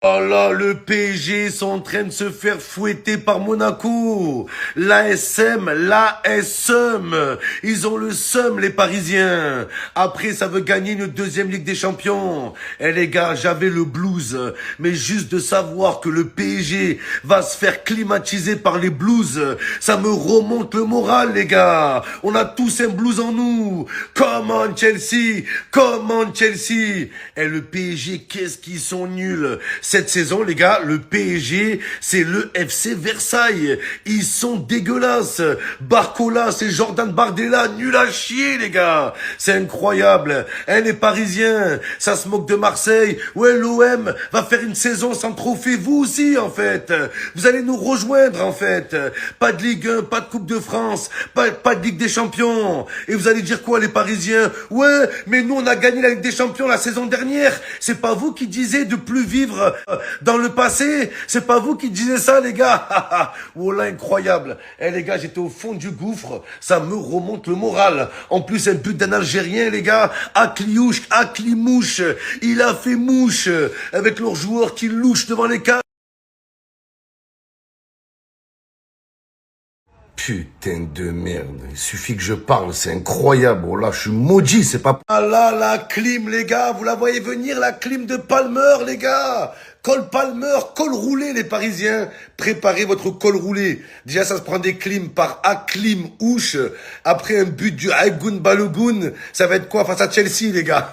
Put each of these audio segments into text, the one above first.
Oh là, le PSG sont en train de se faire fouetter par Monaco. L'ASM, ils ont le seum, les Parisiens. Après, ça veut gagner une deuxième Ligue des Champions. Eh les gars, j'avais le blues. Mais juste de savoir que le PSG va se faire climatiser par les blues, ça me remonte le moral, les gars. On a tous un blues en nous. Come on, Chelsea. Come on, Chelsea. Et le PSG, qu'est-ce qu'ils sont nuls. Cette saison, les gars, le PSG, c'est le FC Versailles. Ils sont dégueulasses. Barcola, c'est Jordan Bardella, nul à chier, les gars. C'est incroyable. Hein, les Parisiens, ça se moque de Marseille. Ouais, l'OM va faire une saison sans trophée. Vous aussi, en fait. Vous allez nous rejoindre, en fait. Pas de Ligue 1, pas de Coupe de France, pas de Ligue des Champions. Et vous allez dire quoi, les Parisiens? Ouais, mais nous, on a gagné la Ligue des Champions la saison dernière. C'est pas vous qui disiez de plus vivre dans le passé? C'est pas vous qui disiez ça, les gars? Oh là, incroyable. Eh les gars, j'étais au fond du gouffre. Ça me remonte le moral. En plus, un but d'un Algérien, les gars. Aklimouche. Il a fait mouche avec leurs joueurs qui louchent devant les cages. Putain de merde, il suffit que je parle, c'est incroyable. Oh là, je suis maudit, c'est pas... Ah là, la clim, les gars, vous la voyez venir, la clim de Palmer, les gars. Col Palmer, col roulé, les Parisiens. Préparez votre col roulé. Déjà, ça se prend des clims par Aklim Ouche. Après un but du Aïgoun Balogun, ça va être quoi face à Chelsea, les gars?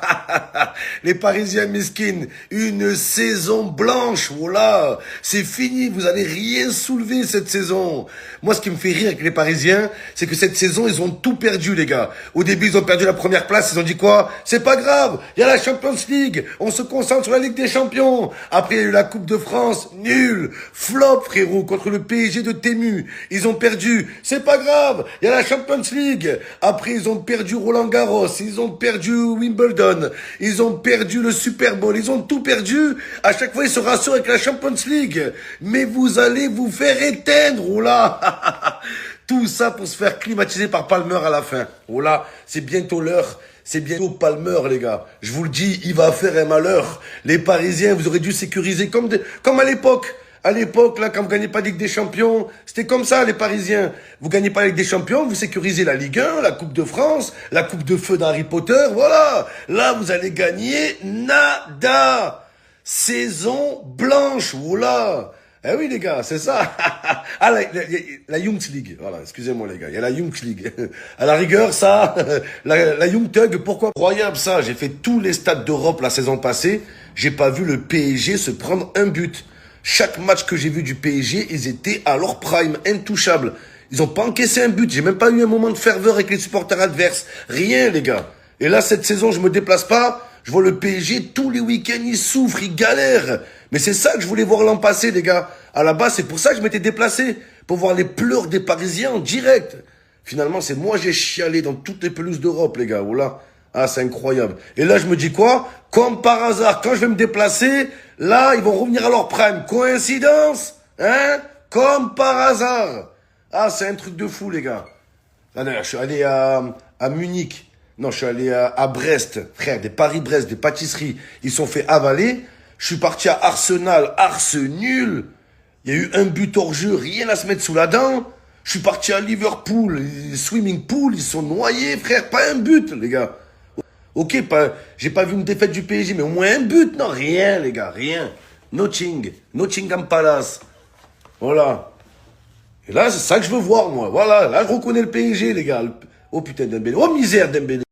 Les Parisiens miskin, une saison blanche, voilà. C'est fini, vous allez rien soulever cette saison. Moi, ce qui me fait rire avec les Parisiens, c'est que cette saison, ils ont tout perdu, les gars. Au début, ils ont perdu la première place, ils ont dit quoi? C'est pas grave, il y a la Champions League, on se concentre sur la Ligue des Champions. Après, il y a eu la Coupe de France, nul, flop, frérot, contre le PSG de Tému. Ils ont perdu, c'est pas grave, il y a la Champions League. Après, ils ont perdu Roland Garros, ils ont perdu Wimbledon, ils ont perdu le Super Bowl, ils ont tout perdu. À chaque fois, ils se rassurent avec la Champions League. Mais vous allez vous faire éteindre, oh là. Tout ça pour se faire climatiser par Palmer à la fin. Oh là, c'est bientôt l'heure. C'est bientôt Palmer, les gars. Je vous le dis, il va faire un malheur. Les Parisiens, vous aurez dû sécuriser comme à l'époque. À l'époque, là, quand vous gagnez pas la Ligue des Champions, c'était comme ça, les Parisiens. Vous gagnez pas la Ligue des Champions, vous sécurisez la Ligue 1, la Coupe de France, la Coupe de feu d'Harry Potter, voilà. Là, vous allez gagner nada. Saison blanche, voilà. Eh oui, les gars, c'est ça. Ah, la Young League. Voilà, excusez-moi, les gars. Il y a la Young League. À la rigueur, ça, la Young Thug, pourquoi? Incroyable, ça. J'ai fait tous les stades d'Europe la saison passée. J'ai pas vu le PSG se prendre un but. Chaque match que j'ai vu du PSG, ils étaient à leur prime, intouchables. Ils ont pas encaissé un but. J'ai même pas eu un moment de ferveur avec les supporters adverses. Rien, les gars. Et là, cette saison, je me déplace pas. Je vois le PSG, tous les week-ends, ils souffrent, ils galèrent. Mais c'est ça que je voulais voir l'an passé, les gars. À la base, c'est pour ça que je m'étais déplacé. Pour voir les pleurs des Parisiens en direct. Finalement, c'est moi, j'ai chialé dans toutes les pelouses d'Europe, les gars. Voilà. Ah, c'est incroyable. Et là, je me dis quoi? Comme par hasard, quand je vais me déplacer, là, ils vont revenir à leur prime. Coïncidence? Hein? Comme par hasard. Ah, c'est un truc de fou, les gars. Ah, non, je suis allé à Munich. Non, je suis allé à Brest. Frère, des Paris-Brest, des pâtisseries. Ils se sont fait avaler. Je suis parti à Arsenal. Arse nul. Il y a eu un but hors jeu. Rien à se mettre sous la dent. Je suis parti à Liverpool. Les swimming pool, ils sont noyés, frère. Pas un but, les gars. Ok, j'ai pas vu une défaite du PSG, mais au moins un but. Non, rien, les gars, rien. Nottingham Palace. Voilà. Et là, c'est ça que je veux voir, moi. Voilà, là, je reconnais le PSG, les gars. Oh putain, Dembélé. Oh misère, Dembélé.